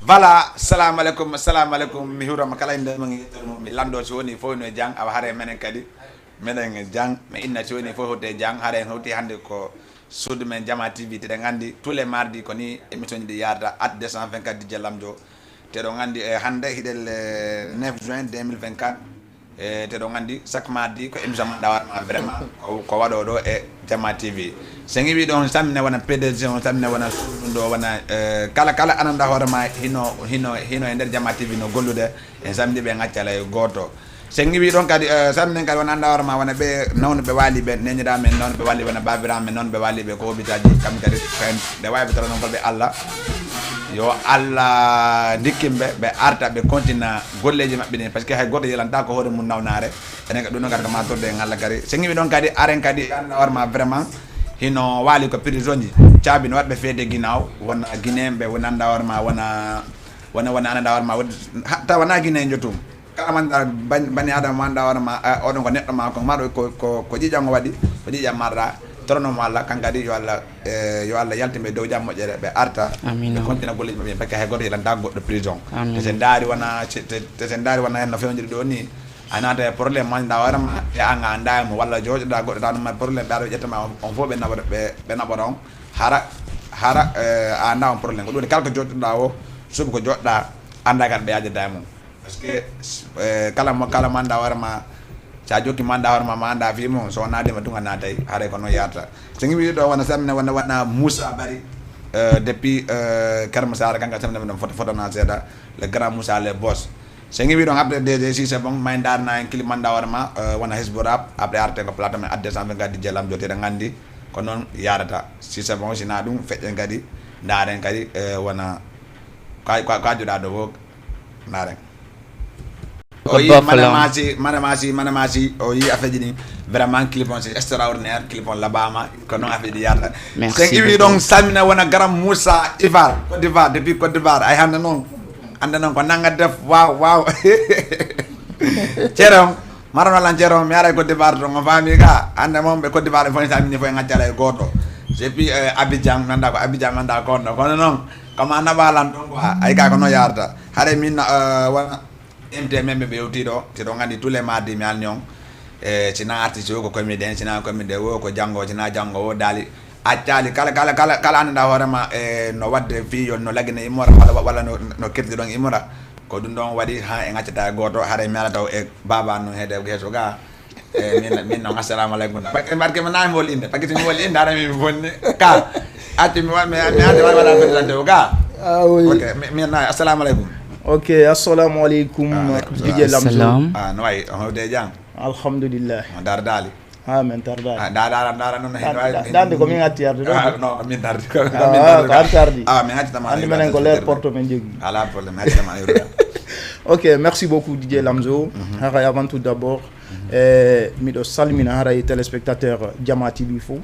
Voilà, salam alaikum mi hurama kala inde mangi mi lando so woni fo no jang awa hare menen kadi menen jang mi inna so woni fo hote jang hare hawti hande ko suudu men Jama TV te ngandi tous les mardis ko ni émission di yarda at 224 DJ Lamzo te do ngandi hande hidel 9 juin 2024 te do ngandi chaque mardi ko émission da warma vraiment ko wado do e Jama TV sengi wi don samne wana PDG on samne wana suudo wana kala ananda horema hino e nder Jama TV no gollude en samdi be ngaccala e goto sengi wi don kadi samne kadi wana anda horema wana be non be wali be nenyida men non be wali wana babira men non be wali be ko bitaji kam kadi de wabe to non ko be Allah yo Allah dikimbe be arta be continue golleji mabbe ne parce que hay goto yelanta ko hore mun nawnare enen ka dun garga ma torde ngalla kari sengi wi don kadi aren kadi anda horema vraiment hino wali ko prison ji caabi no wadbe fede ginaaw wona ginembe wona anda horema wona anda horema hatta wona gine jotum kala man bani adam manda horema odon ko neddo ma ko mado ko jijango wadi ko jijam marra torno walla kankadi yo Allah yaltimbe dow jam mojere be arta be kontina golleji mabbe parce que hay goto yelanta goddo prison te sen daari wona en no fewndiri do ni anata problème man da waram ya anga ndaymo walla jojoda goddo tan ma problème daado jettama on fo be nabado be nabado hara anda on problème ko dum kala ko jojoda o subu ko jodda anda kat be yaaje daymo parce que kala man da warama sa jokki man da warama ma anda fi mo so naade ma dunga natay hare ko no yarta sengi wi do wana samne wana Moussa Bari depuis Kerma Sara kanga samne no photo na seda le grand Moussa le boss sengi wi don après DG si c'est bon may ndar na en clip man da warama wana Hezborap après arte ko plateau men adde sambe gadi jelam jote da ngandi ko non yarata si c'est bon sina dum fedde gadi ndaren kadi wana ka juda do wok ndaren oui manamasi oui affaire ni vraiment clip on c'est extraordinaire clip on labama ko non affaire di yarta c'est wi donc salmina wona garam Moussa Ivar Côte d'Ivoire depuis Côte d'Ivoire ay hande non ko nanga def waaw cerom marano lan cerom mi ara Côte d'Ivoire to fami ka ande mom be Côte d'Ivoire fo salmini fo ngaccala e goto c'est puis Abidjan nanda ko non kama nabalan donc ay ka ko no yarta hare min wana MTM be utido ti do ngandi tous les mardis mi alnion cina artiste ko comédien cina comédien wo ko jango cina jango wo dali acali kala anda horema no wadde fi yon no lagine imora wala no kirdi don imora ko dum don wadi ha e ngaccata goto hare mi ala taw e baba no hede geso ga min no assalamu alaikum barke man nay mol inde pakiti mol inde ara mi bonne ka ati mi wala presente o ga ok mi na assalamu alaikum. Ok, assalamu alaikum. DJ Lamzo. No way, on de jang. Alhamdulillah. Dar dali. Men tardali. Dara non hay. Dande ko mi ngati arde. No, min tardi. Tardi. Mi ngati tama. Andi menen ko l'air porto men jogi. Ala problème, ngati tama yoro. Ok, merci beaucoup DJ Lamzo. Avant tout d'abord, mido salmina haray téléspectateurs Jama TV fo.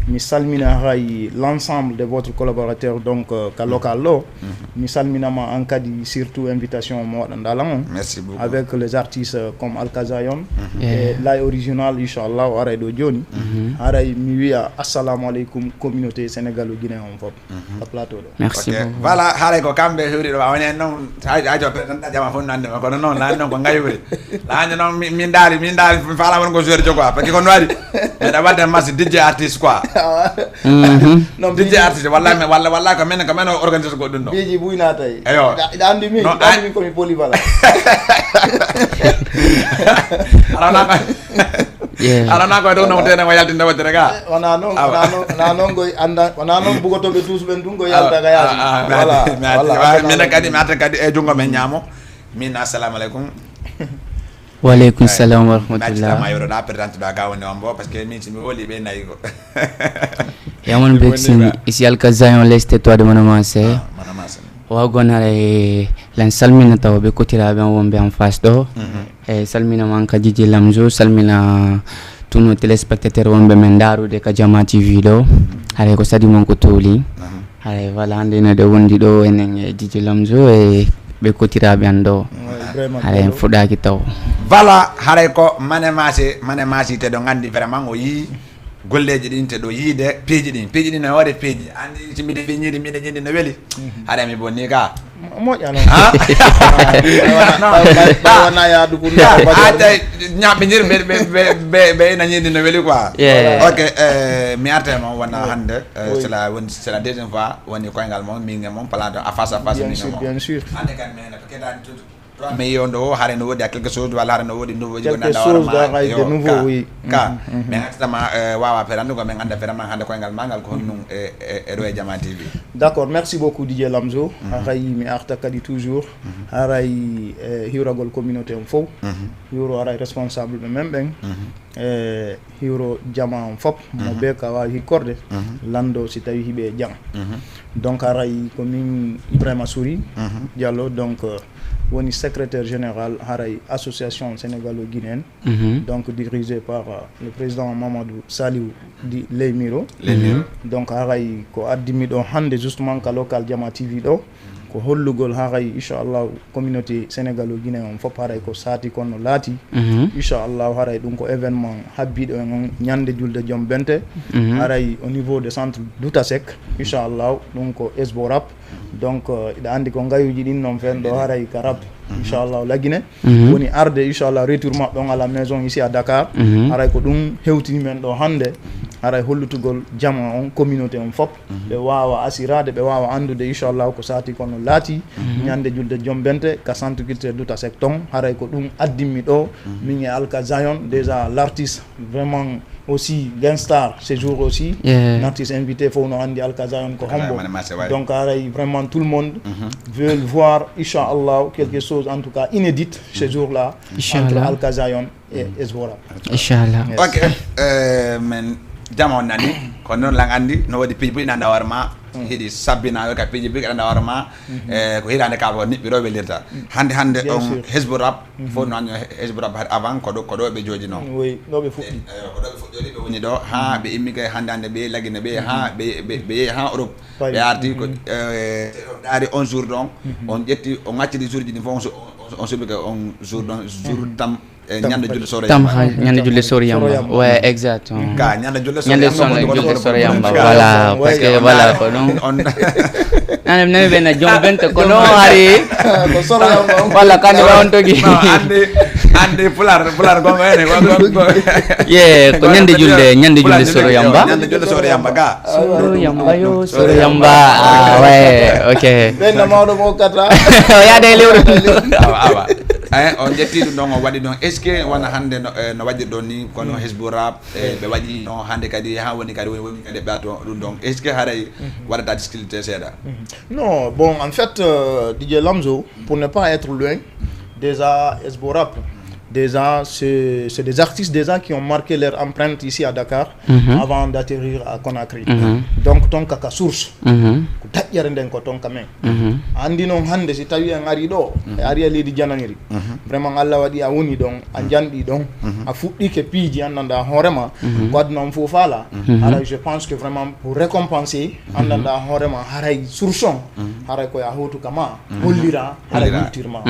Mi salmina haray l'ensemble de votre collaborateurs donc ka local lo. Mi salmina ma en cas surtout invitation mo dandalan. Merci beaucoup. Avec les artistes comme Alkazayon et la original inchallah haray do joni. Haray mi wiya assalamu alaikum communauté sénégalo-guinéen fop. Pa plateau do. Merci beaucoup. Voilà, haray ko kambe huri do woni non ajo Jama fo nande ko non la non ko ngayuri. La non min dali fala won ko jouer jo quoi parce que kon wadi mais da wadde mas DJ artiste quoi non DJ artiste walla ko men organiser ko dun no biji buyna tay ayo da andi mi ko mi polyvalent ala na ko do no tene wayalti ndawde rega wana non go anda wana non bugoto be tous ben dun go yalta ga yaasi voilà men kadi mi ata kadi e jungo men nyamo min assalamu alaikum. Walaikum salam wa rahmatullah. Ma yoro da presente da gawo ne ombo parce que min mi woli be nayi ko. Ya mon bexin ici Alkazayon l'est toi de Manamase. Wa gonare lan salmina taw be kotira be wonbe en face do. E salmina man ka DJ Lamzo salmina tous nos téléspectateurs wonbe men daru de ka Jama TV do. Are ko sadi mon ko toli. Are wala ande ne de wondi do enen DJ Lamzo e be kotira be ando. Are fudaki taw. Voilà, hare ko mane masi te do ngandi vraiment o yi golleji ɗin te ɗo yiide peeji ɗin no waɗe peeji andi so mbiɗe fi ñiidi no weeli haɗa mi bonni ka moƴƴa noon wana yaadu pour ata ñaɓɓe ñiri ɓe ina ñiidi no weeli quoi ok mi arta moom wona hannde c'est la deuxième fois woni koyngal moom min e moom plateau à face min e moom bien sûr hannde kadi mi hene ko keɗani tout mais yondo o haare no woodi a quelque chose walla haare no woodi nouveau ji quelque chose de nouveau oui ka mais hattama wawa ferande ko min anda vraiment hande koyngal magal ko honnum e ɗo e Jama TV d'accord merci beaucoup DJ Lamzo haray mi arta kadi toujours haray hiwragol communauté on fof hiwro haray responsable ɓe men ɓen hiwro Jama on fop mo be ka wawi hikkorde lando si tawi hiɓe jaam donc haray komin Ibrahima Souri Diallo donc woni secrétaire général haray association sénégalo-guinéenne donc dirigé par le président Mamadou Saliou di Leymiro donc haray ko addimi ɗo hande justement ka local Jama TV ɗo ko hollugol haray inchallah communauté sénégalo-guinéen on fof haray ko saati kono laati inchallah haray ɗum ko événement habbiɗo en ñande julde joom bente haray au niveau de centre Doutasek inchallah ɗum ko esbo rap donc iɗa andi ko ngayuji ɗin noon fen ɗo haray ka rap inchallah lagine woni arde inchallah retour maɓɓe on à la maison ici à Dakar haray ko ɗum hewtini men ɗo hande haray hollutugol Jama on communauté on fop ɓe wawa asirade ɓe wawa andude inchallah ko saati kono laati ñande julde joom bente ka centre culturel Doutasek ton haray ko ɗum addimmi ɗo min e Alka Zion déjà l'artiste vraiment aussi Gangstar ce jour aussi l'artiste invité faut no andi Alka Zion ko hombo donc haray vraiment tout le monde veut voir inchallah quelque chose en tout cas inédite ce jour là entre Alka Zion et Esbora inchallah ok men Jama on nani ko noon lang andi no waɗi piiji ɓuɗi nanda hoore ma heeɗi sabbinaɓe ka piiji ɓuɗi anda hoore ma ko hitande ka ko niɓɓi ɗo welirta hande on Hezbo Rap fof no anno Hezbo Rap avant ko ɗo ɓe jooɗi noon oui ɗo ɓe fuɗɗi ko ɗo ɓe fuɗɗori ɓe woni ɗo ha ɓe immi kay hande ɓe lagine ɓe ha ɓe yeehi ha Europe ɓe arti ko ɗaari on jour ɗon on ƴetti on ŋaccidi jour ji ɗin fof on suuɓi ka on jour ɗon jour tam ñande julde sore yamba ñande julde sore yamba ouais exactement ka ñande julde sore yamba voilà parce que voilà ko non on nanem nami ben jom bente ko no hari ko sore yamba voilà kan ba on togi ande pular go ngene go ye ko ñande julde sore yamba ga sore yamba ah ouais ok ben mawdo mo katra ya de lewru awa on jetti ɗum ɗon o waɗi ɗon est ce que wona hannde no waɗi ɗon ni kono Hezbo Rap ɓe waɗi ɗon hannde kadi ha woni kadi woni kadi ɓeato ɗum ɗon est ce que haray waɗata difficulté seeɗa non bon en fait DJ Lamzo pour ne pas être loin déjà Hezbo Rap déjà c'est des artistes déjà qui ont marqué leur empreinte ici à Dakar avant d'atterrir à Conakry donc ton kaka source ko daƴƴere nden ko ton kamen andi noon hande si tawi en ari ɗo e ari e leydi jananiri vraiment Allah waɗi a woni ɗon a janɗi ɗon a fuɗɗike piiji andanda hoorema ko aduna on fof faala haray je pense que vraiment pour récompenser andanda hoorema haray source on haray koye a hawtu kama hollira haray culturement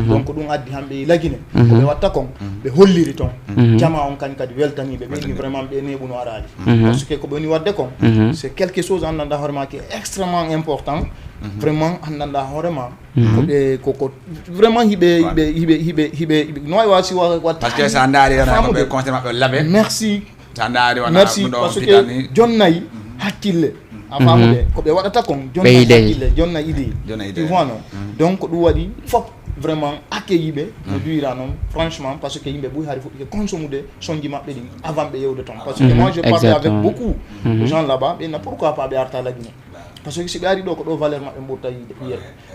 donc ɗum addi hamɓe lagine koɓe watta kon ɓe holliri ton Jama on kañ kadi weltaniɓe ɓe ni vraiment ɓe neɓuno araji parce que ko ɓe woni wadde kon c'est quelque chose andanda hoorema qui est extrêmement important vraiment andanda hoorema koɓe koko vraiment hiɓe no wawi wasi wat par ce que sa daari ɓe conseil maɓɓe laɓe merci sa daari merci parce que jonnayi hakkille a famude koɓe waɗata kon jonnayi hakkille jonnayi idée tu vois non donc ɗum waɗi fop vraiment accueilliɓe no duira noon franchement parce que yimɓe ɓuuri haari fuɗɗike consommude sonji maɓɓe ɗin avant ɓe yewde ton parce que moi je parle avec beaucoup de gens là-bas ɓenna pourquoi pas ɓe arta lagine parce que si ɓe ari ɗo ko ɗo valeur maɓɓe ɓurta yiide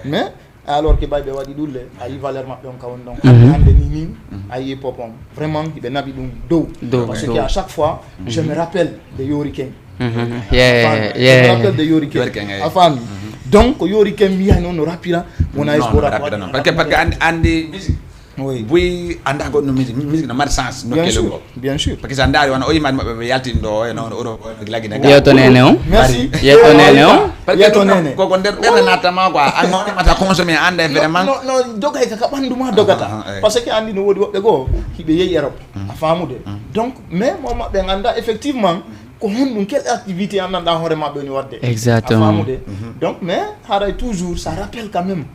mais alors que ɓayɓe waɗi ɗulle a yi valeur maɓɓe on kawon ɗon hande ni a yi pop on vraiment hiɓe naɓi ɗum dow parce que à chaque fois je me rappelle de Yori Ken je me rappelle de Yori Ken a faami donc Yori Ken mbiya noon no rappira wona Hezbo Rap parce que andi musique oui buy anda goɗɗo musique no mari sens no kelego bien sûr parce que sa daari wona o yimade maɓɓe ɓe yaltini ɗo e noon Europe lagine yeto nene o merci yeto nene o yeto nene koko nder ɓerde nattama quoi an mata consommé ande vraiment no dogay kaka ɓanduma dogata parce que andi no woodi woɓɓe goo hiɓe yeeyi Europe a famude donc mais mo maɓɓe ganda effectivement ko honɗum quelle activité anndanɗa hoore maɓɓe ni wadde Exactement. a famude donc mais haray toujours ça rappelle quand même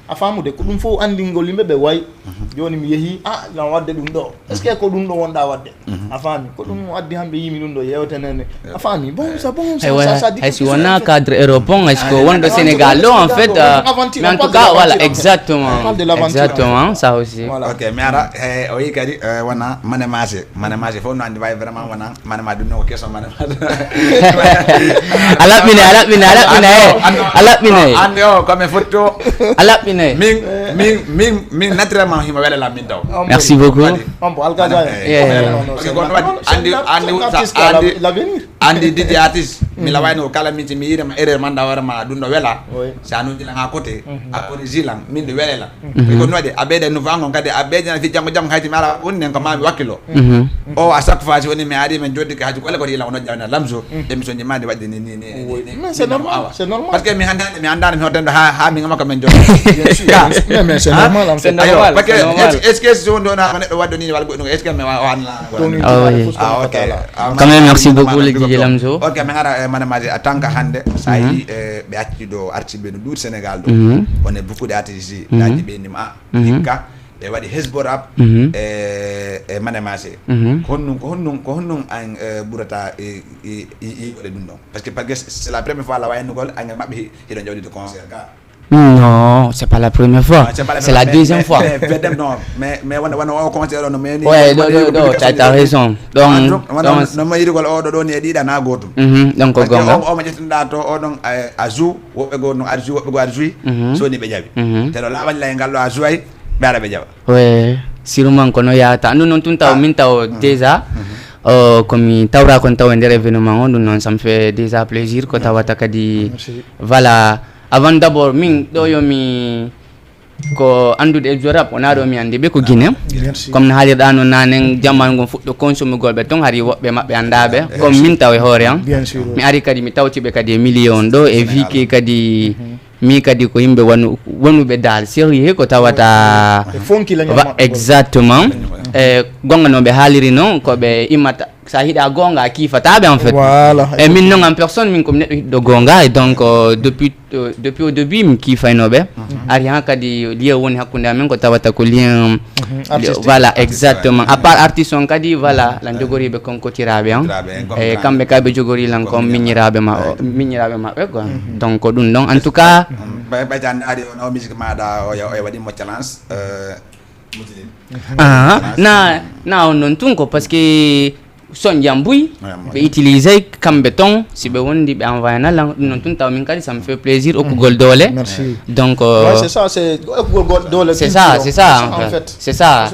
a famude ko ɗum fof andingol yimɓe ɓe way joni mi yeehi lan wadde ɗum ɗo est ce que ko ɗum ɗo wonɗa wadde a faami ko ɗum addi hamɓe yimi ɗum ɗo yewtenene a faami bon ça si wona cadre européen est ce que wonɗo Sénégal ɗo en fait mais en tout cas voilà exactement ça aussi ok mi ara o yi kadi wona manemase fof no andi wawi vraiment wona manema ɗum no ko question manema a laɓɓine andi o komin fotto a laɓɓine min naturellement himo welela min taw merci beaucoup andi DJ artiste mi lawani ko kala min mi yirema erreur manda warma ɗum ɗo wela sa nujila ha côté a côté zilan min ɗo welela ko noode a ɓeyda nouveau angon kadi a ɓeydana fi janggo janggo hayti mi ala wonnen ko mami wakkilo o à chaque fois si woni mi ari men joddi ko haji ko ele ko yilan ono jawna lamso émission ji mande wadde ni c'est normal parce que mi andani mi hoddendo ha mi ngama ko men joddi mais c'est normal c'est normal parce que est-ce que si on donne neɗɗo waddo ni wala goɗɗum est ce que mi wanla ok quand même merci beaucoup le DJ Lamzo ok mi gara manamaji a tant que hande sa yi ɓe acci ɗo artiɓe no ɗuuɗi Sénégal ɗo on est beaucoup de artistes daji ɓeynima hikka ɓe waɗi hesborap e manemase ko honnum an ɓurata yiɓoɗe ɗum ɗon par ce que c'est la première fois la wayannugol angel maɓɓe hiɗo jawɗide concert ga non c'est pas la première fois c'est la deuxième fois mais wona o concert no mais ouais t'as raison donc no ma yirigol o ɗo ni e ɗiɗana gotum donc ko gonga o ma ƴettinɗa to o ɗon a jou woɓɓe go no arjui woɓɓe go arjui soni ɓe jaɓi te ɗo laɓañ lay ngal ɗo a jouay ɓe ara ɓe jaɓa ouais sûrement kono yata andu noon tun taw min taw déjà komi tawra kon taw e nder événement o ɗum noon ça me fait déjà plaisir ko tawata kadi voilà avant d'abord min ɗo yomi ko andude e jorap wona ɗo mi andi ɓe ko Guinée comme no haalirɗa no nanen jammal ngon fuɗɗo consomme golɓe ton hari woɓɓe maɓɓe andaɓe comme min taw e hoore am mi ari kadi mi tawtiɓe kadi e million ɗo e viki kadi mi kadi ko yimɓe wonuɓe dal sérieux ko tawata exactement e gonga noɓe haaliri noon koɓe immata sa hiɗa gonga a kiifataɓe en fait e min noon en personne min komi neɗɗo hiɗɗo gonga et donc depuis au début mi kiifaynoɓe ari han kadi lien woni hakkude amen ko tawata ko lien voilà exactement à part artiste on kadi voilà lan jogoriɓe konkotiraɓe an e kamɓe kay ɓe jogori lan comme miñiraɓe maɓɓe quoi donc ɗum ɗon en tout cas ɓaytande ari on o musique maɗa o waɗimo challenge na on noon tun ko par ce que son jambuy ɓe utilisé kamɓe ton si ɓe wondi ɓe envoyé na lan ɗum noon tun taw min kadi ça me fait plaisir okkugol doole donc c'est ça c'est okkugol doole c'est ça en fait c'est ça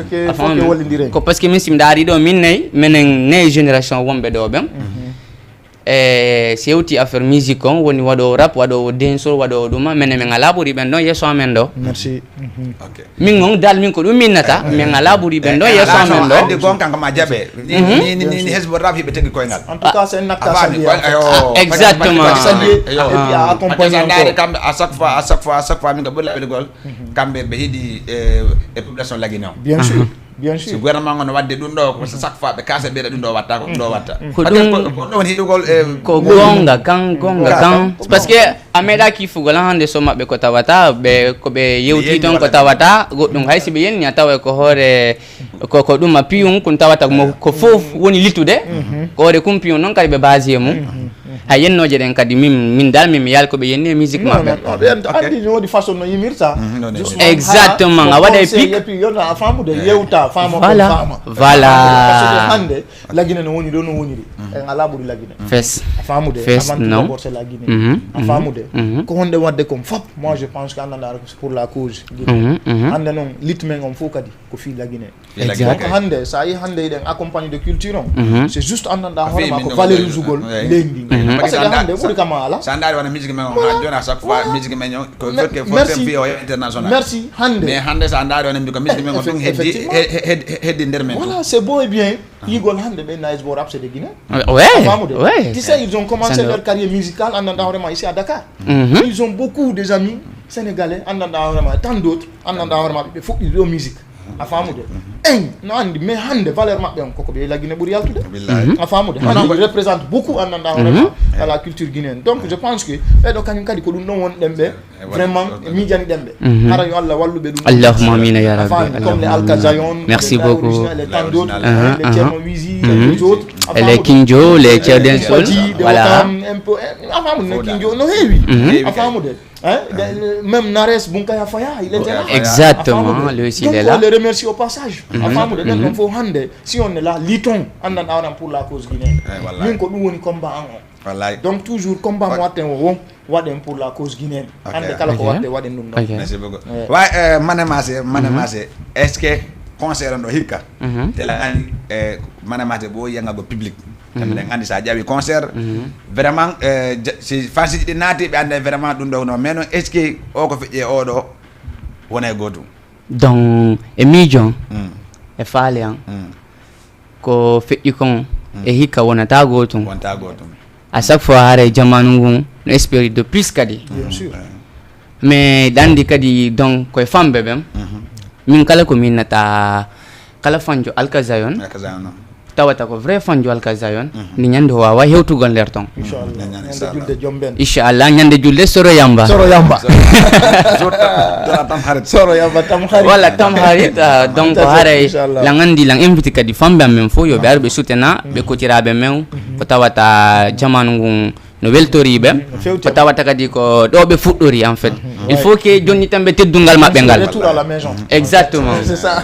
ko par ce que min si mi daari ɗo min nayi minen nayi génération wonɓe ɗo ɓen e si yewti affaire musique on woni waɗowo rap waɗowo dancehall waɗowo ɗuma minen min ala ɓuuri ɓen ɗon yesso amen ɗo min on dal min ko ɗum minnata min ala ɓuuri ɓen ɗon yesso amen ɗo andi gon kanko ma jaɓe ni hesbo rap hiɓe tegui koyngal en tout cas c'est nakka exactement accompagné kamɓe à chaque fois min ko ɓuuri laɓɓiɗegol kamɓe ɓe hiiɗi e population laguine o bien sûr bien sûr so gouvernement no wadde ɗum ɗo ko chaque fois ɓe kasa ɓeeɗa ɗum ɗo watta ko ɗum ɗo watta ko ɗum hiɗugol ko gonga kan par ce que a meeɗa kiifugol hande so maɓɓe ko tawata ɓe koɓe yewti toon ko tawata goɗɗum haysi ɓe yenni a tawa ko hoore ko ɗum a piyum kon tawata ko fof woni littude ko hoore kum piyum noon kadi ɓe basi e mum hay yennoje ɗen kadi min dal mi yaal koɓe yenni e musique maɓɓe andi wodi façon no yimirta exactement a waɗa e pic et puis yona a famude yewta voilà hande laguine no woni ɗo no woniri en ala ɓuuri laguine fes a famude non d'abord c'est laguine a famude ko honde wadde comme fop moi je pense que andanda pour la cause hande noon litmen on fof kadi ko fi laguine donc hande sa yi hande eɗen accompagne de culture on c'est juste andanda hoorema ko valorise ugol leydi parce que hande ɓuuri kama ala sa ndaari wona musique men on ha joni à chaque fois musique men o ko fekke fotem fi o international merci hande mais hande sa ndaari wona mbi ko musique men on ɗum heddi nder men voilà c'est beau et bien yigol hande ɓe nice bo rap c'est de Guinée ouais tu sais ils ont commencé leur carrière musicale andanda hoorema ici à Dakar ils ont beaucoup des amis sénégalais andanda hoorema tant d'autres andanda hoorema ɓe fuɗɗi ɗo musique a famude no andi mais hande valeur mabbe on koko be la Guinée buri yaltude a famude hande il représente beaucoup andanda vraiment à la culture guinéenne donc je pense que be do kanyum kadi ko dum non won dembe vraiment mijani dembe ara yo Allah wallube dum Allahumma amin ya rabbi comme les Alkazayon merci beaucoup les tant d'autres les Tierno Wizi les autres et les Kinjo les Tierden Sol voilà un peu a famude Kinjo no heewi a famude même Nares Bunkaya Faya il était là exactement lui aussi il est là donc on le remercie au passage a famude donc faut hande si on est là liton andan awran pour la cause guinéenne min ko dum woni combat en wallahi donc toujours combat mo watten wo waden pour la cause guinéenne ande kala ko wadde waden dum non merci beaucoup way mané est-ce que concert ndo hikka tela ani mané bo yanga go public tambe ngandi sa jawi concert vraiment si fasiji di nati be ande vraiment dum do no mais est-ce que o ko fije o do wona goto donc e mijon e falian ko fiji kon e hikka wona ta goto à chaque fois hare jamanu ngun no esprit de plus kadi bien sûr mais dandi kadi donc ko fambe bem min kala ko minata kala fanjo Alkazayon tawata ko vrai fanjo Alkazayon ni nyande wawa hewtugon lerton inshallah nyande julde soro yamba tam harit wala tam harit donc hare la ngandi lang invite kadi fambe men fo yo be arbe soutena be ko tirabe men ko tawata jamanu ngun no weltoribe ko tawata kadi ko do be fuddori en fait il faut que jonni tambe teddungal mabbe ngal retour à la maison exactement c'est ça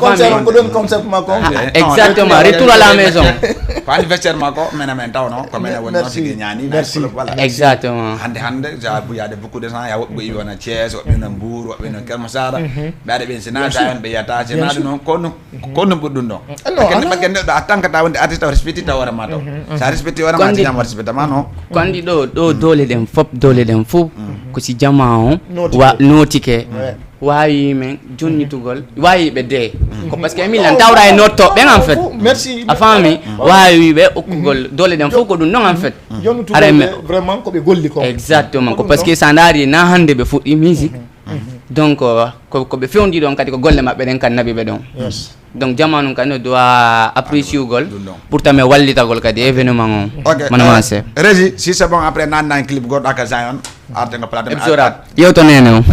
concert ko don concept mako exactement retour à la maison ko anniversaire mako men tawno ko men woni non sigi nyani voilà exactement hande ja bu yade beaucoup de gens ya wobbe yona Thiès wobbe na Mbour wobbe na Kermassara baade be sina ta be yata sina non kono buddun do kende bagende do atanka ta wonde artiste respecti ta wara mato sa respecti wara ma tiam respecti mano kandi do dole den fop ko si jama on wa notike wayi men jonni tugol wayi be de ko parce que milan tawra e notto be en fait merci afami wayi be okugol dole den fop ko dum non en fait jonni tugol vraiment ko be golli ko exactement ko parce que sandari na hande be fuddi musique donc ko be fewndi don kadi ko golle mabbe den kan nabi be don donc jamanu kan doit apprécier gol pour tamé wallita gol kadi événement on manamancé régi si c'est bon après nan clip god Alkazayon arte nga plate episode yow to nene non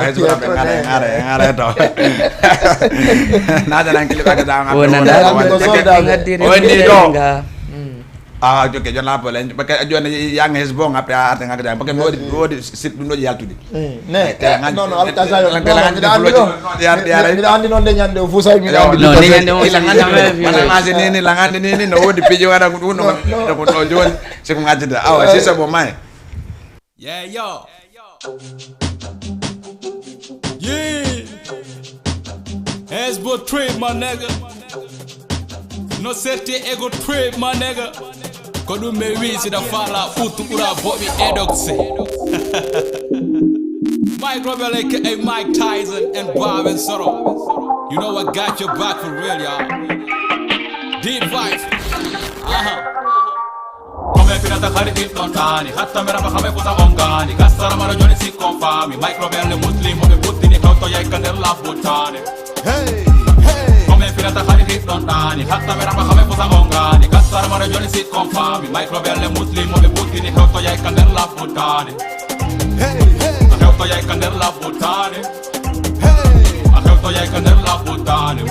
hezura be ngare to nada nan clip Alkazayon woni do joke jon la pole parce que jon yang hezbo après arte nga parce que wodi sit dum do yaltudi non Alkazayon mi andi non de nyande fu say mi andi non de nyande mo manamancé nini la ngande nini no wodi pijo wada ko dum no ko to jon c'est ko ngadida awa si c'est bon may yeah yo yeah Hezbo trip my nigga no certain ego trip my nigga ko dum me wiisi da fala futu ura bobi edoxe Mike Robel aka Mike Tyson and Bob and Soro you know I got your back for real y'all deep vibes come finata khari il contani hatta mera khame kuta ongani kasara mara joni si confami Mike Robel le muslim mo be puttini kauto yai kaner la butane hey finata khari il contani hatta mera khame kuta ongani kasara mara joni si confami Mike Robel le muslim mo be puttini kauto yai kaner la butane kauto yai kaner la butane kauto yai kaner la butane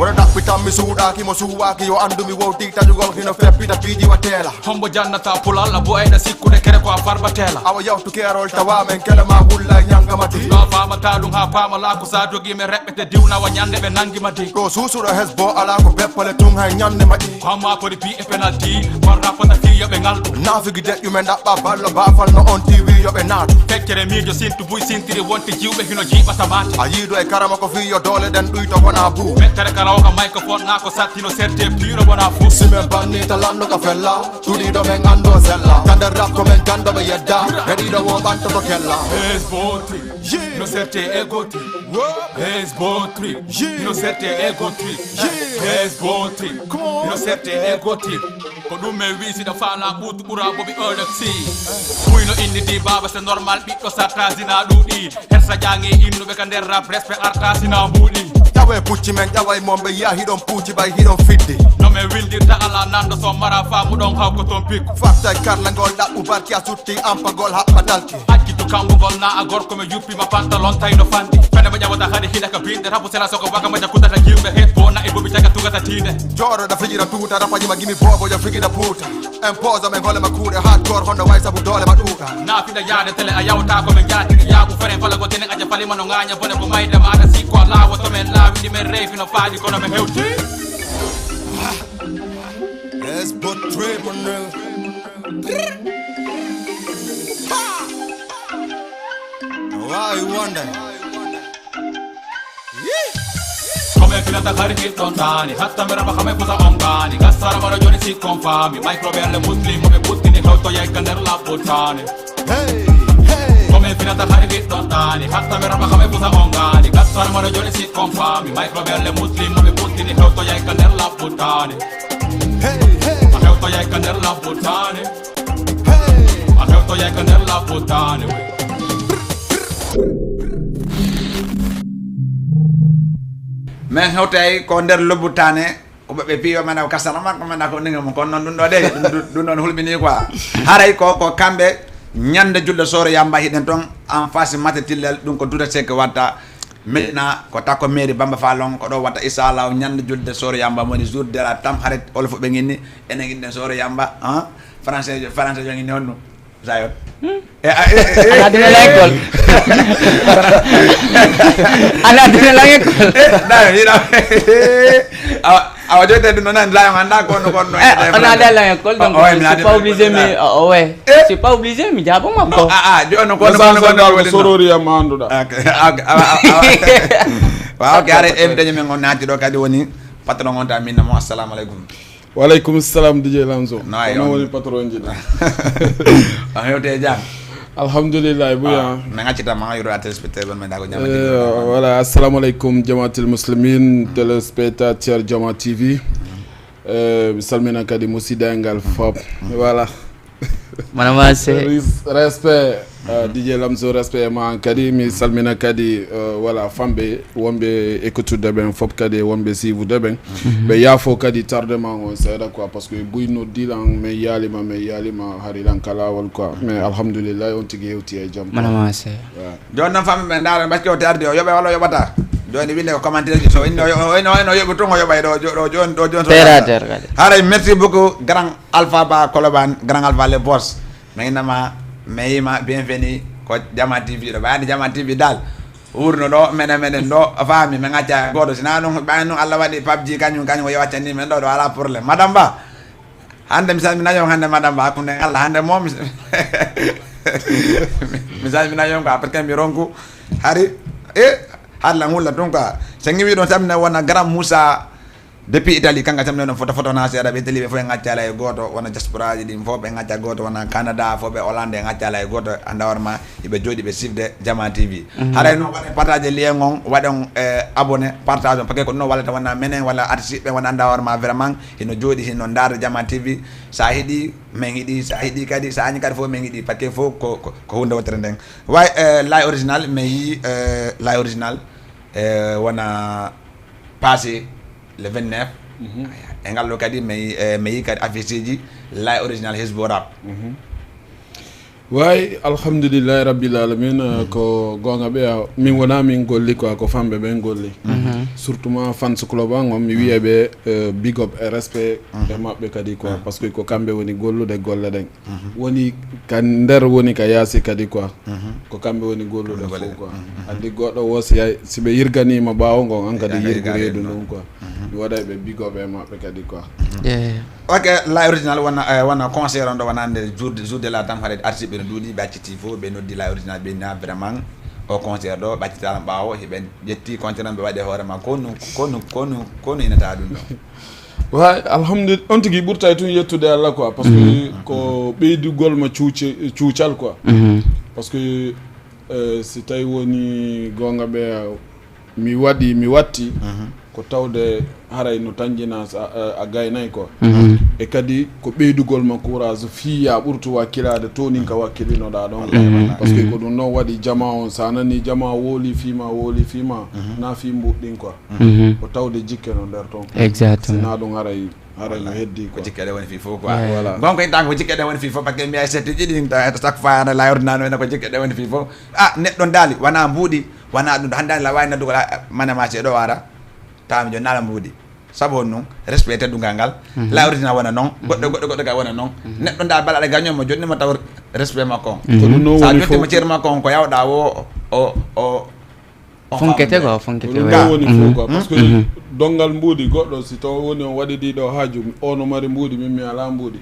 Wara dak pitam mi suda ki mo suwa ki yo andu mi woti ta jugol hino fepita pidi watela hombo jannata pulal la bo ayda sikkude kere ko farbatela awa yawtu kerol tawa men kala ma hulla nyanga mati no fama ta dum ha fama la ko sa jogi me rebete diwna wa nyande be nangi mati ko susuro Hezbo ala ko beppale tung hay nyande mati fama ko di pi e penalty marra ko ta fi yo be ngaldo nafigi det yu men dabba ballo ba fal no on TV yo be nat fekkere mi jo sintu buy sintiri wonte jiwbe hino jiba tamati ayido e karama ko fi yo dole den duito wona bu mettere kala o ka microphone na ko sattino serte tiro bona fu simen banni talando ka fella tudi do men ando zella tande rap ko men tando be yedda ready do wo banto ko kella Hezbo trip no serte ego trip Hezbo trip no serte ego trip Hezbo trip no serte ego trip ko ɗum men wisida fala ɓuutu ɓura boɓi eleksi ɓuyno indi di baba c'est normal ɓiɗɗo sartasina ɗuuɗi hersa jangi innuɓe ka nder rap respect artasina mbuuɗi ƴawe pucci men ƴaway mon ɓe yiya hiɗon puuci ɓay hiɗon fidde no min wildirta ala nando so mara famuɗon hawko toon pikku fattay karlagol ɗaɓɓu barki a sutti ampagol haɓɓa dalki accittu kambugol na a gorko mi yuppima pantalon tayno fandi fene mo ƴawata haade hiɗa ka binde rabu sera soko waga maja kuddata yimɓe het bo na e bomi taga tugata tinde jooɗoɗa fijira tuuta rapajima gimi bobojo figiɗa puuta impose men holema kuuɗe hardcore honno way saabu doolema ɗuuta nafiɗa yaade télé a yawta komin jaatiri yaabu feren falago tenen aja falima no ŋaña bone bo mayde maɗa sikko laawo tomen laawiɗi men reyfi no faaji kono min hewti Let's put trip on them. Why you wonder? come filata carichi lontani hatta mi raba come fusa ongani gassara maro giorni si confami microbelle muslim come puttini cauto yekka nder la puttane Hey, hey. come filata carichi lontani hatta mi raba come fusa ongani gassara maro giorni si confami microbelle muslim come puttini cauto yekka nder la puttane Hey, hey. a cauto yekka nder la puttane Hey. a cauto yekka nder la puttane men hewtay ko nder lobbutane ko ɓe piyo mana ko kasana makko mana ko ndinga mo kon non ɗum ɗo de ɗum ɗon hulɓini quoi haray ko kamɓe ñande julɗo soro yamba hiɗen toon en face mate tillel ɗum ko duta sek watta Medina ko takko mairie Bamba Falon ko ɗo watta inchallah ñande julde soro yamba moni jour de la tam haret olof ɓe ginni enen ginɗen soro yamba français jo ginni honɗum Zayot. Anak dia lah ekol. Anak dia lah ekol. Dah, dah. Awak jadi tu nona Zayot anda kon. Anak dia lah ekol. Donc c'est pas obligé mais ouais. C'est pas obligé mais jawab apa? Dia kon. Sorori ya mandu dah. Wow, kare evde men ngon nati do kadi woni patron on ta minna mo assalamu alaikum. Walaikum salam DJ Lamzo. Kono woni patron jida. Hewte jang. Alhamdulillah buya. Na ngacita ma yoro téléspectateur bon men da ko nyamati. Voilà, assalamu alaikum jamaatul muslimin, téléspectateur Jama TV. Salmina kadi musida ngal fop. Voilà. Mana c'est respect DJ Lamzo respect ma kadi mi salmina kadi voilà fambe wombe écoute de ben fop kadi wombe si vous de ben be yafo kadi tardement on c'est quoi parce que buyno dilan me yalima hari lan kala wal quoi mais alhamdulillah on tigi hewti e jam mana c'est don na fambe ben dal baski o tardi o yobe wala yobata doni winde ko commentaire so no yobe to yobay do opérateur kadi haray merci beaucoup grand Alpha Ba Koloban grand Alpha le boss maynama mayima bienvenue ko Jama TV do baadi Jama TV dal wurno do menen do faami me ngacca godo sina non baano Allah wadi PUBG kanyum o yewacani men do ala problème madame Ba hande mi salmina yo hande madame Ba ko ne Allah hande mom mi salmina yo ko après mi ronku hari halla ngulla ton ka sangi wi don tamna wona Grand Moussa depuis Italie kanga tamna non foto na seeda be Italie be fo ngacca lay goto wona diaspora di fo be ngacca goto wona Canada fo be Hollande ngacca lay goto andawarma ibe jodi be sifde Jama TV haray no wone partager lien ngon wadon abonné partage parce que ko no wala ta wona menen wala artiste be wona andawarma vraiment hino jodi hino ndar Jama TV sa hidi men hidi sa hidi kadi sa ani kadi fo men hidi parce que fo ko hunde wotere nden way la original mais la original wana passé le 29 engallo kadi mais kadi affiche ji la original Hizbo Rap way alhamdulillah rabbil alamin ko gonga be min wona min golli ko fambe be golli surtout ma fans club ngom mi wiebe big up et respect e mabbe kadi quoi parce que ko kambe woni gollude golle den woni kan der woni ka yasi kadi quoi ko kambe woni gollude fo quoi andi goddo wosi sibe yirgani ma baawo ngon an kadi yirgureedu non quoi mi wada be big up e mabbe kadi quoi ok la original wana concert on do wanande jour de la tam haret artiste be dudi bacciti fo be noddi la original be na vraiment o concert do bacciti tan baawo hebe jetti concert be wade hoore ma kono inata dum ouais alhamdulillah on tigi burtay tun yettude Allah quoi parce que ko beydu gol ma ciucal quoi parce que si tay woni gonga be mi watti ko tawde haray no tanjina a gaynay ko e kadi ko ɓeydugol ma courage fiya ɓurtu wakkilade to nin ka wakkilinoɗa ɗon par ce que ko ɗum noon waɗi jama on sa nani jama wooli fima na fi mbuɗɗin quoi ko tawde jikke no nder toon exactement sina ɗum haray no heddi ko jikkede woni fi fof quoi gonko tan ko jikkede woni fi fof par ce que mbiya setti ɗiɗi chaque fois ana layordinano ene ko jikkede woni fi fof neɗɗon daali wona mbuuɗi wona ɗum handani la wawi naddugol manema ceeɗo wara tawami joni nala mbuuɗi sabu on noon respect teddungal ngal layordina wona noon goɗɗo ga wona noon neɗɗo dal bala aɗa gagnoma joni mo taw respect makko on sa jottimo ceeru makko on ko yawɗa o fonkete ko fonkete ɗum woni fof quoi par ce que dongal mbuuɗi goɗɗo si taw woni on waɗi ɗiɗo haaju ono mari mbuuɗi min mi ala mbuuɗi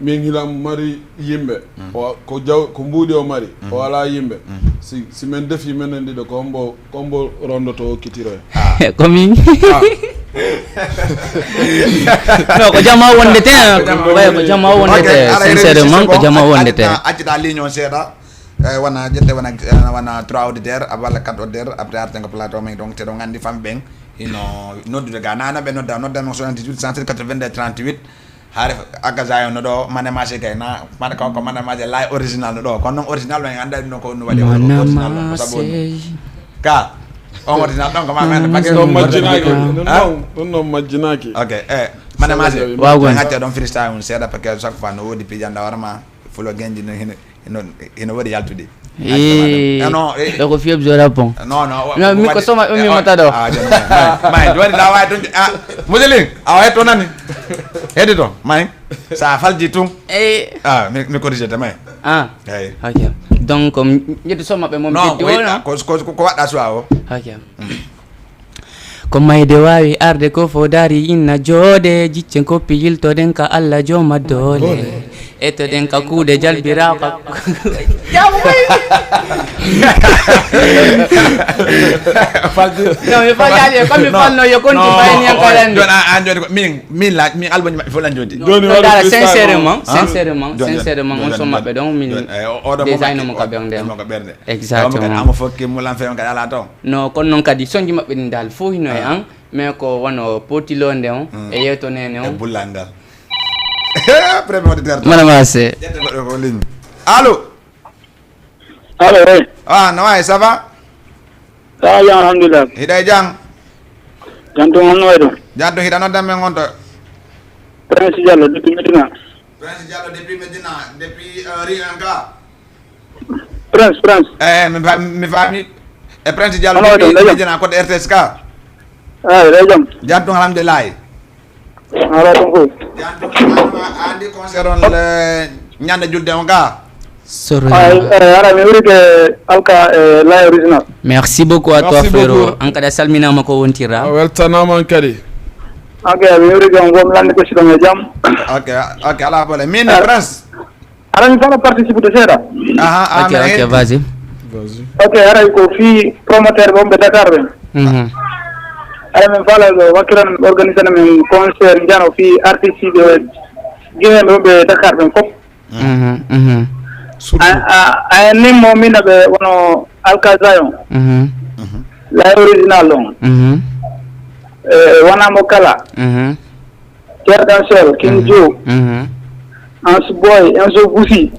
min hilam mari yimɓe ko mbuuɗi o mari o ala yimɓe si min defi minen ɗiɗo ko hombo rondoto okkitiroye komin non ko jama wondete way ko jama wondete sincèrement ko jama wondete accita ligne on seeɗa wona jette wona 3 auditeur walla 4 auditeur après arten ko plateau men donc teɗo gandi famɓe ɓen ino noddude ga nana ɓe nodda no 78 182 38 haare agasayo no ɗo manémage kay na maɗa ko manémage lay original no ɗo kono noon original ɓen anda ɗum no ko ɗum waɗi original ɗon ko sabu ka on original ɗon ko ma men paquet ɗum noon majjinaki ok manémage ɓe gacca ɗon freestyle on seeɗa par ce que chaque fois no woodi pijanda warma fulo genji no hino waɗi yaltude ɗo ko fiyeb jora bon non mi ko soma mi mata ɗo may joni la wawi tun musilin awa hetto nani heddi to may sa falji tun mi corrigé te may eyi ok donc ƴetti sommaɓe moom ƴetti wona ko waɗɗa suwa o ok ko mayde wawi arde ko fo dari inna joode jiccen koppi yiltoɗen ka Allah joma doole ettoɗen ka kuuɗe jalbiraw ka non mi fajaali comme mi falno yo konti bayni en kalande joni an joni ko min albañi maɓɓe fof lan jodi dara sincèrement on sommaɓe ɗon min design mo ka ɓerde exactement amo fokki mulan fewn kadi ala taw non kono noon kadi soñji maɓɓe ɗin dal fof hino e an mais ko wono potilonde on e yewtonene on bullal ngal premier auditeur madame Assé jette goɗɗo ko ligne allo oui no wayi ça va ça va alhamdulillah hiɗa e jang janto on way ɗo jaddo hiɗa noddan men gonto Prince Diallo depuis Medina depuis Rianka Prince mi faami e Prince Diallo depuis Medina côté RTS ka ɗe jam jantum alhamdulillah ala ɗum fof jantum andi concert on le ñande julde on ka ara mi wuri ke alka lay original merci beaucoup à toi frérot an kadi a salminama ko wontira a weltanama kadi ok mi wuri ke on gom landi ko siɗon e jam ok ala pole min Prince ara mi fala participe de seeɗa ok vas-y ok aray ko fi promoteur ɓe on ɓe Dakar ɓe ara min fala wakkiran organisane min concert jano fi artiste ɓe guineɓe on ɓe Dakar ɓen fof a nimmo mina ɓe wono alkazayon lay original on wonamo kala cerdansel king jo ansu boy enso boussi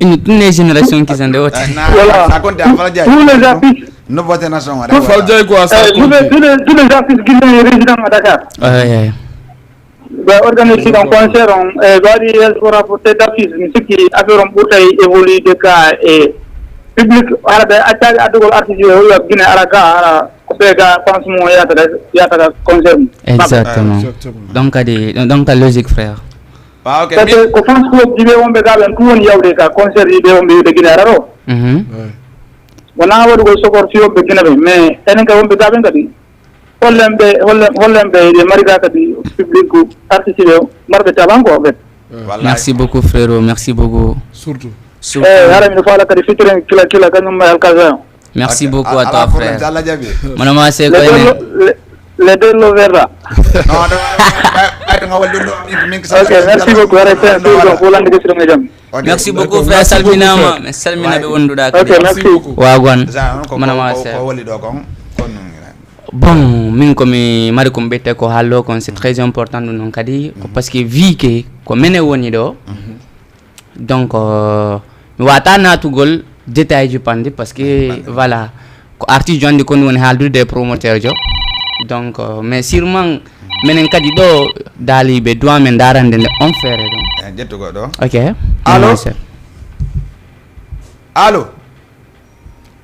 une toutes les générations qui sont de haute voilà tous les artistes nouveauté nation tous les artistes qui sont résidents à Dakar ɓe organise ɗon concert on ɓe waɗi helpora pour tête d'affiche mi sikki affaire on ɓurtay évolude ka e public hara ɓe accade addugol artiste ɓe wiya Guinée ara ga ara ɓe ga pense mo yatata concert mum exactement donc kadi logique frère par ce que ko fans club jiɓe wonɓe ga ɓen tout woni yawde ka concert yiɓe wonɓe wiide Guinée ara ɗo wona waɗugol sogor fiyoɓe Guinée ɓe mais enen kadi wonɓe ga ɓen kadi hollemɓe ɗe mariga kadi public artiste ɓe marɓe taban ko en fait merci beaucoup frérot merci beaucoup surtout hara miɗo faala kadi fittiren kila kañum ma alkaza merci beaucoup à toi frère madame Assé ko les deux l'overra ok merci beaucoup hara ko lande ko siɗon e jam merci beaucoup frère salminama mi salmina ɓe wonduɗa kadi ok merci beaucoup wagon madame Assé bon min komi mari ko mbete ko hallo kon c'est très important non kadi parce que vi ke ko mene woni do donc mi wata natugol détail ji pandi parce que voilà ko artiste jondi ko woni haldu des promoteurs jo donc mais sûrement menen kadi do dali be doit men darande on faire donc jetto go do OK allo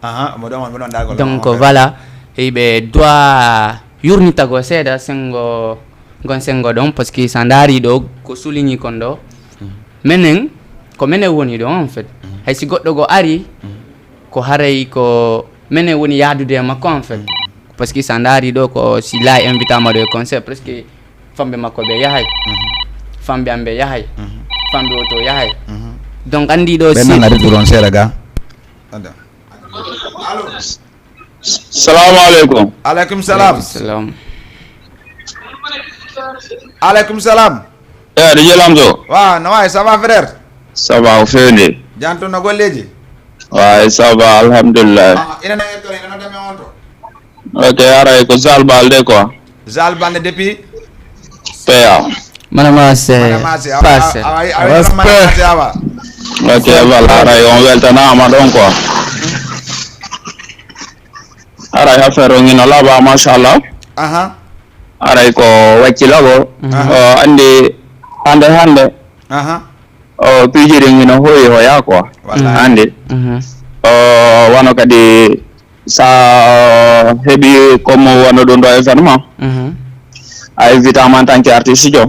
aha mo don dagol donc voilà e be doit yurnita go seda sengo don parce que sandari do ko souligner kondo menen ko menen woni do en fait hay si goddo go ari ko haray ko menen woni yadude makko en fait parce que sandari do ko si la invita ma de concert presque fambe makko be yahay fambe ambe yahay fambe oto yahay donc andi do si ben na retourner seraga allo Salam alaikum. Alaikum salam. Alaikum salam. DJ Lamzo. Wa, nawai, ça va frère? Ça va, ofende. Janto na golleji? Wa, ça va, alhamdulillah. Ina na yeto, ina dame onto. Ok, ara ko Zal Balde quoi. Zal Balde depuis? PA. Manama c'est passe. Ok, voilà, ara on weltana ma don quoi. Ara ya fero ngino laba mashallah. Ara ko wakilago andi hande pijiri ngino hoyi hoya ko andi wano kadi sa hebi comme wano do événement ay vitamin tant que artiste jo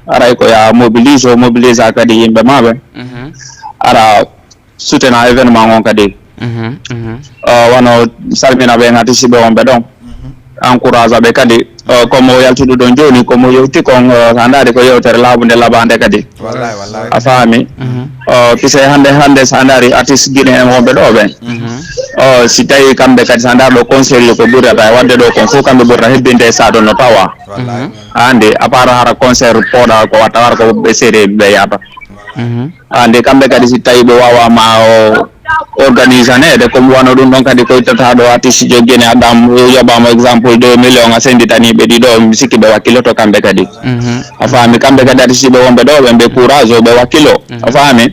ara ko ya mobilise kadi yimbe mabe ara soutenir événement on kadi wano salmina be ngati sibe wonbe don encourage be kadi comme yaltudo don joni comme yewti kon sandade ko yewtere labunde labande kadi wallahi afami pise hande sandari artiste gine en wonbe do be si tawi kambe kadi sandado conseil ko burata wadde do kon fu kambe burata hebbinde sa do no tawa wallahi ande apara hara concert poda ko watawar ko be sere be yata ande kambe kadi si tawi be wawa ma organisane de comme wano dum don kadi ko tata do artiste jogene adam yobama exemple 2 millions a senditani be di do misiki be wakilo to kambe kadi afami kambe kadi artiste be wonbe do be courage be wakilo afami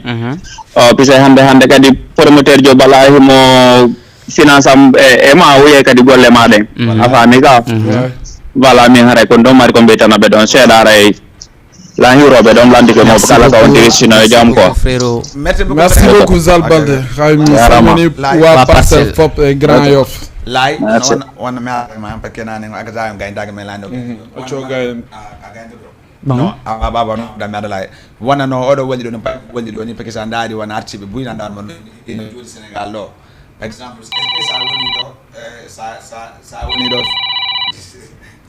pise hande kadi promoteur jo balahi mo finance am e ma wuye kadi golle ma de afami ka voilà mi hare ko do mari ko betana be don seda ray la hirobe don landi ko mo kala ko on direction jam ko merci beaucoup Zal Balde khaymi samani wa parcel fop grand yof lay wana ma pakena ne ak zaam gay dag me lando o cho gay no baba no da mi lay wana no odo wali do ni pakisa ndadi wana arti be buina ndar mon ino jodi Senegal lo par exemple sa woni do sa woni do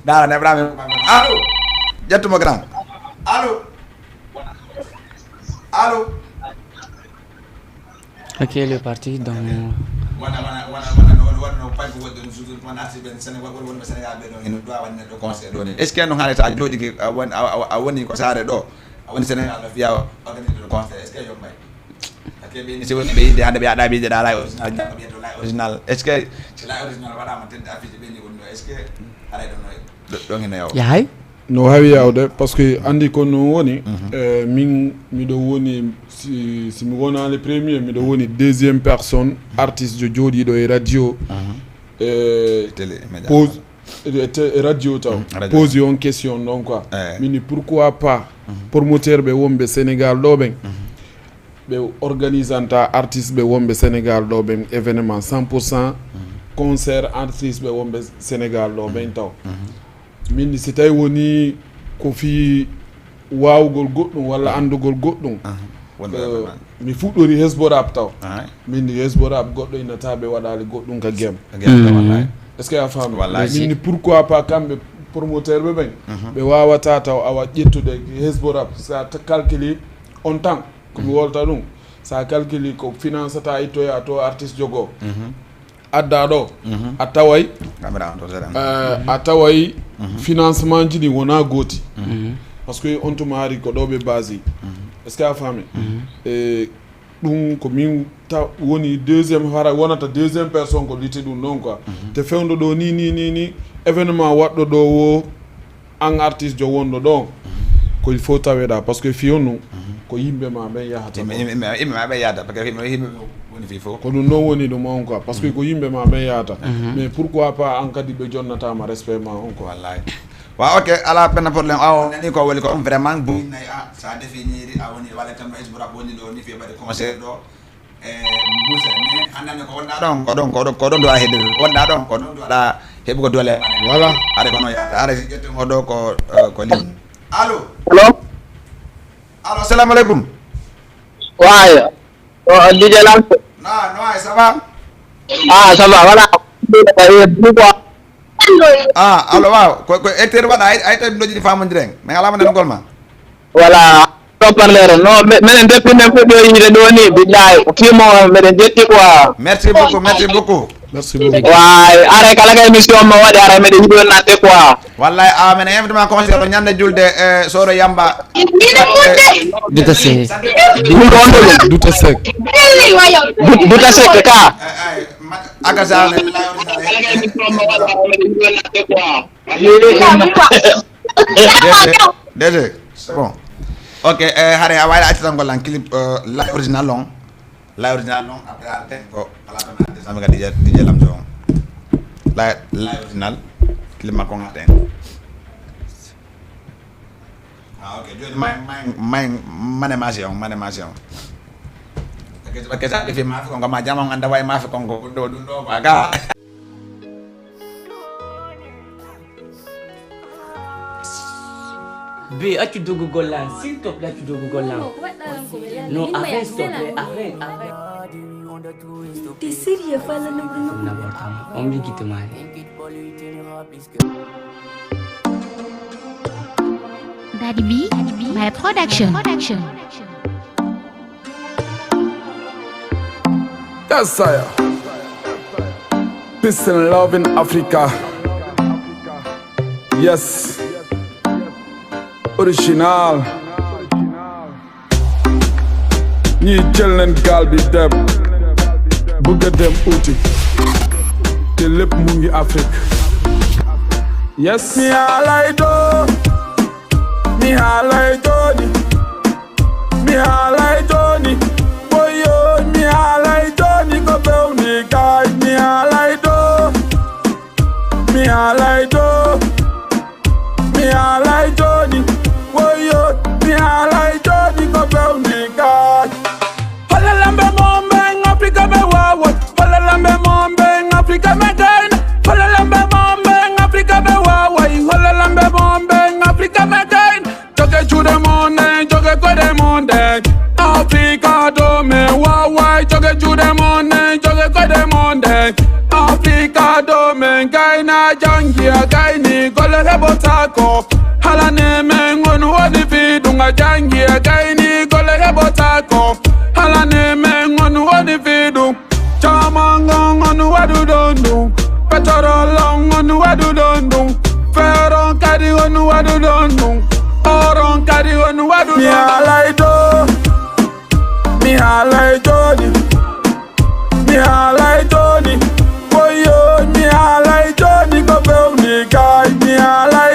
dara ne brame allo jettuma grand allo OK le parti donc wana pay ko wonde no suudu man arti ben Sénégal won Sénégal be do en do wadne do conseil do ni est ce que no halata jodi ki woni ko saare do woni Sénégal fiya organiser do conseil est ce que yo may ak be ni se woni be ide hande be ada be da lay original est ce que ci lay original wada ma tende affiche be ni wonno est ce que ara do ngene yow yahay no hawi yawde parce que andi ko no woni min mido woni si mi wona le premier mido woni deuxième personne artiste jo jodi do e radio télé média pose radio taw pose une question donc quoi mini pourquoi pas promoteur be wombe Sénégal do ben be organisanta artiste be wombe Sénégal do ben événement 100% concert artiste be wombe Sénégal do ben taw min si tay woni ko fi wawgol goddum walla andugol goddum mi fuddori hesborap taw min hesborap goddo ina tabe wadali goddum ka gem est ce que a fami min pourquoi pas kambe promoteur be ben be wawata taw awa jettude hesborap sa calculer on temps ko mi wolta dum sa calculer ko finance ta itoya to artiste jogo adda do ataway ataway financement jini wona goti parce que on to mari ko do be base est ce que a fami dum ko min ta woni deuxième hara wonata deuxième personne ko lité dum non quoi te fewndo do ni événement waɗɗo ɗo wo an artiste jo wonɗo ɗo ko il faut taweɗa par ce que fiyonu ko yimɓe ma ɓen yahata yimɓe ma ɓen yahata par ce que yimɓe woni fi fof ko ɗum noon woni ɗum on quoi par ce que ko yimɓe ma ɓen yahata mais pourquoi pas an kadi ɓe jonnatama respect ma on quoi wallahi wa ok ala benn problème aw nani ko woni ko vraiment buinayi sa defi ñiiri a woni walla tan no hizbu rab woni ɗo ni fi mbaɗi conseil ɗo Moussa mais andani ko wonɗa ɗon ko ɗon duwaɗa heɗde wonɗa ɗon ko ɗon duwaɗa heɓugo doole voilà are kono are ƴettimo ɗo ko ligne allo allo assalamu aleykum waay DJ Lamso non ça va ça va voilà allo waaw ko hectaire waɗa ay tawi ɗoƴiɗi famodiren mais alama nden gol ma voilà parlere non minen depuis men fuɗɗo yiide ɗo ni billahi kimo meɗen jetti quoi merci beaucoup merci beaucoup way are kala ka émission mo waɗi ara meɗen yiɗo natte quoi wallahi amen invité ma conseil ɗo ñande julde soro yamba duta se duta sek duta sek ka agasane déedéet c'est bon ok hare a wayla accitan gollan clip la original long après arte ko ala tan arte sami ka DJ Lamso la original clip makko ngaten ok joni may manemation ke sa defi maafi konko ma jama anda way maafi konko ɗum ɗo maga B, as-tu de Google là? S'il te plaît, tu de Google là. Non, arrête, s'il te plaît, arrête. T'es sérieux, fallait nous on me dit mal. Daddy B, my production. Yes, sire. Peace and love in Africa. Yes. Original. ñi jël leen gaal bi dem bëgg dem uti te lépp mu ngi Afrique. Yes. Mi halay do ni boyo mi halay do ni ko bew ni gaay mi halay do ni boyo mi halay do ni ko bew ni gaay. Hola lambe mombe Africa be wawo hola lambe mombe Africa me gain hola lambe mombe Africa be wawo hola lambe mombe Africa me gain joge chude monde joge kode monde Africa do me wawo joge chude monde joge kode monde Africa do me gaina jangia gaini gole hebotako hala ne me ngonu wodi fidunga jangia gaini gole hebotako hala ne me ngonu wodi fidu chamanga ngonu wadu dondu petrolo ngonu wadu dondu ferron kadi ngonu wadu dondu oron kadi ngonu wadu dondu mi halay joni boyo mi halay joni ko bewni kay mi halay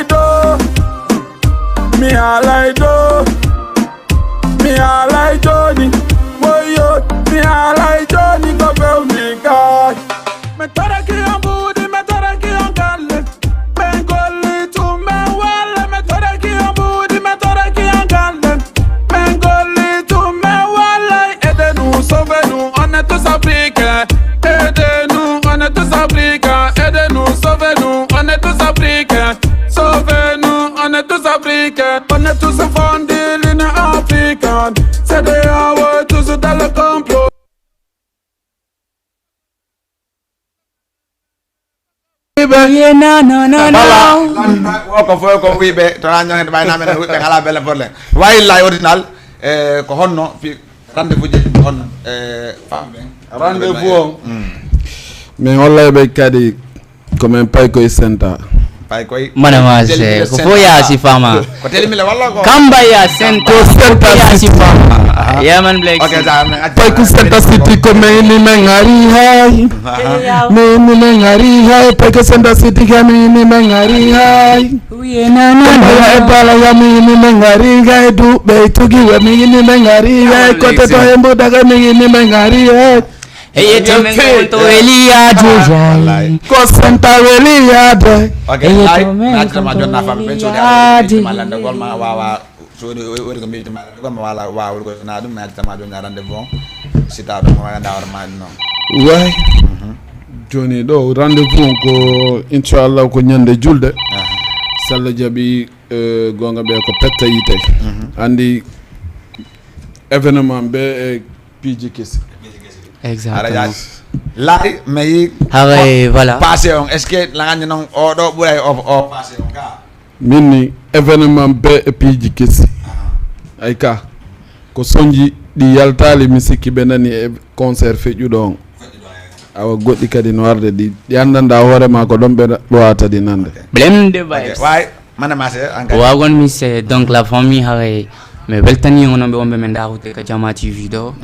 joni boyo mi halay joni ko bewni kay me tara ki ambudi me tara ki angalle ben golli tumbe wala me tara ki ambudi me tara ki angalle ben golli tumbe wala aidez-nous sauvez-nous on est tous africains aidez-nous on est tous africains aidez-nous sauvez-nous on est tous africains sauvez-nous on est tous africains on est tous fondés l'Union africaine c'est des hours tous dans le complot. ko foy ko wiɓe to ñogue ɓayna men wiɓe ala belle probléme wayilla original ko honno fi rendez-vous jeɗɗi honno famɓe rendez-vous o mais holla ɓe kadi komin pay koye senta pay koy mana ma se ko fo ya si fama ko telimile walla ko kamba ya senta ya si fama ya man black okay pay ku senta city ko me ni ngari hay me ni ngari hay pay ku senta city ko me ni ngari hay uye na ya bala ya me ni ngari hay du be tugi we me ni ngari hay ko to embo daga me ni ngari hay eye to Elia Jujai ko senta Elia de okay na ma jonna fam be so de malanda gol ma wawa so de wori ko milita malanda gol ma wala wawa ko na dum na ma jonna rande bon sita do ma da war ma no way joni do rendez-vous ko inshallah ko nyande julde salla jabi gonga be ko petta yite andi événement be piji kesi exactement là mais voilà passé on est-ce que la ngani non o do buray o passé on ka minni événement be piji kesi ay ka ko sonji di yaltali misiki benani concert fejudo on awa goddi kadi no warde di yandanda hore ma ko don be wata di nande blende vibes way manama se wagon mi c'est donc la famille hare mais weltani ngono be wombe men daawte ka Jama TV do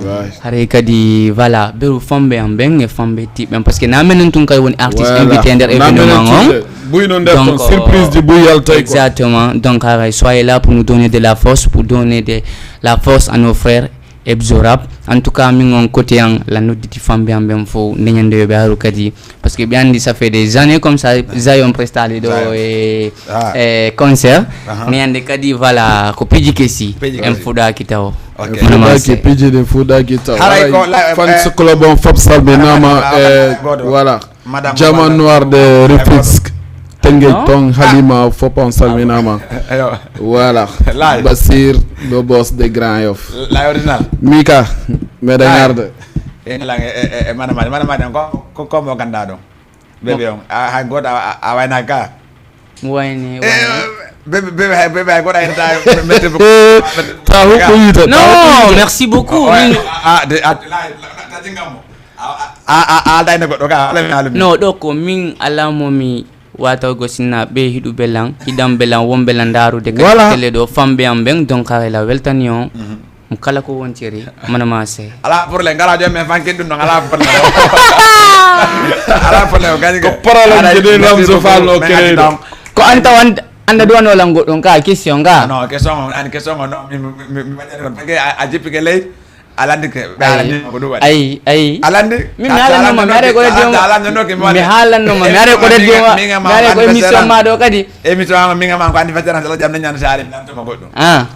hare kadi voilà be fambe am ben e fambe tibem parce que na menen tun kay woni artiste invité der événement on buyno der ton surprise di buyal tay exactement donc soyez là pour nous donner de la force pour donner de la force à nos frères Ebzorap en tout cas mi ngon côté en la noditi fambe am ben fo nenyande be haru kadi parce que bien dit ça fait des années comme ça Zion prestale do et concert nenyande kadi voilà ko piji kesi en fuda kitao fuda ki piji de fuda kitao fan club on fab salbe nama voilà Jama Noir de Reflex Tengej Tong Halima Fopon Salminama voilà Basir le boss de Grand Yoff la original Mika medangarde mana ko mo gandado bebe on ha goda a wayna ka wayne bebe goda enta mette ta ko yita non merci beaucoup dayna goddo ka no do ko min alamo mi wata go sinna be hidu belan idam belan won belan daru de tele do fambe am ben donc la weltanion kala ko wontiri manama se ala pour le ngala jom men fanke dum ngala pour ala pour le gani ko parala de ramzo fallo kere ko anda do no lango don ka question ga non question no mi wadere a jipike lay alandi ke ay alandi mi halan no mare ko de mi halan no mare ko de mare ko émission ma do kadi émission mi ngam ko anniversaire la jam nyan salim lam to goddo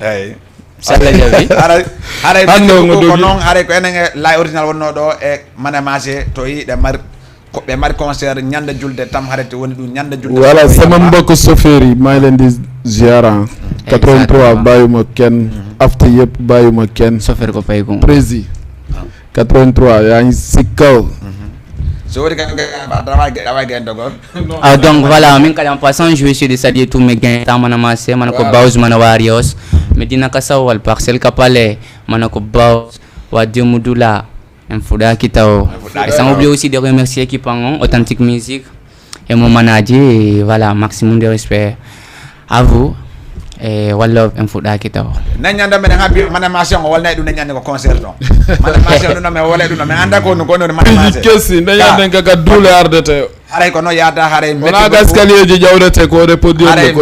ay sala jabi ara ko non ara ko enen la original wonno do e manama se to yi de mar ko be mar concert nyanda julde tam harete woni dum nyanda julde voilà sama mbokk soferi may len di ziara 83 bayuma ken after yep bayuma ken sofer ko pay ko prési 83 ya ngi sikaw so wori ka travail gain dogon donc voilà min kala en passant je vais essayer de saluer tous mes gains tamana masse manako baus mana warios medina kasawal parcel kapale manako baus wa demudula en fuda kitao et sans oublier aussi de remercier l'équipe en authentique musique et mon manager et voilà maximum de respect à vous e wallo en fuɗɗa kitaw nañanda men habbi manamation o walnay ɗum nañande ko concert on manamation ɗum men walay ɗum men anda ko no gono manamation kesi nañande gaga dule ardete haray ko no yaata haray wona gascalier ji jawrete ko repodirde ko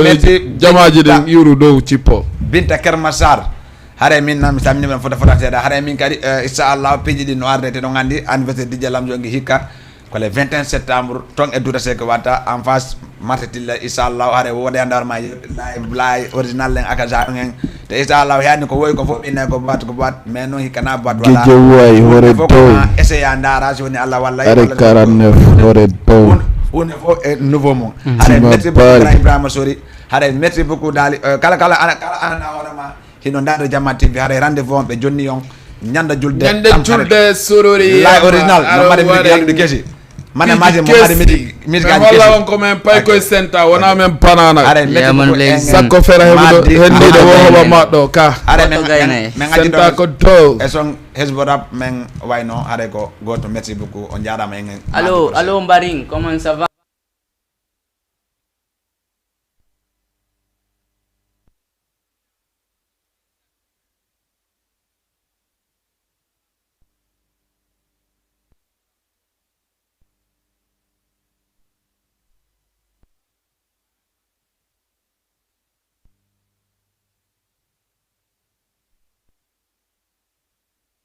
jamaji ɗen iwru dow cippo Binta Kermassar haray min nam samni men fota seeɗa haray min kadi inchallah piji ɗi no ardete ɗo gandi anniversaire Dj Lamzo ngi hikka ko le 21 septembre ton e Douta Seck watta en face marché Tilla inchallah haare wode andar ma lay original len aka ja ngen te inchallah yani ko woy ko fo ɓinne ko bat mais non hikana bat wala gije way hore tow essaye andara joni Allah wallahi are 49 hore tow on fo e nouveau mo haare merci beaucoup Ibrahima Sori haare merci beaucoup dali kala ana horema hino ndado Jama TV haare rendez-vous on ɓe jonni on ñanda julde sorori lay original no mari mi yalde kesi mana maje mo hade mi ga wala on ko men pay ko senta wona men panana are sakko fera hebudo hendide wo hoba maddo ka are men senta ko do e son hesborap men wayno are ko goto merci beaucoup on jaarama en allo Mbaring comment ça va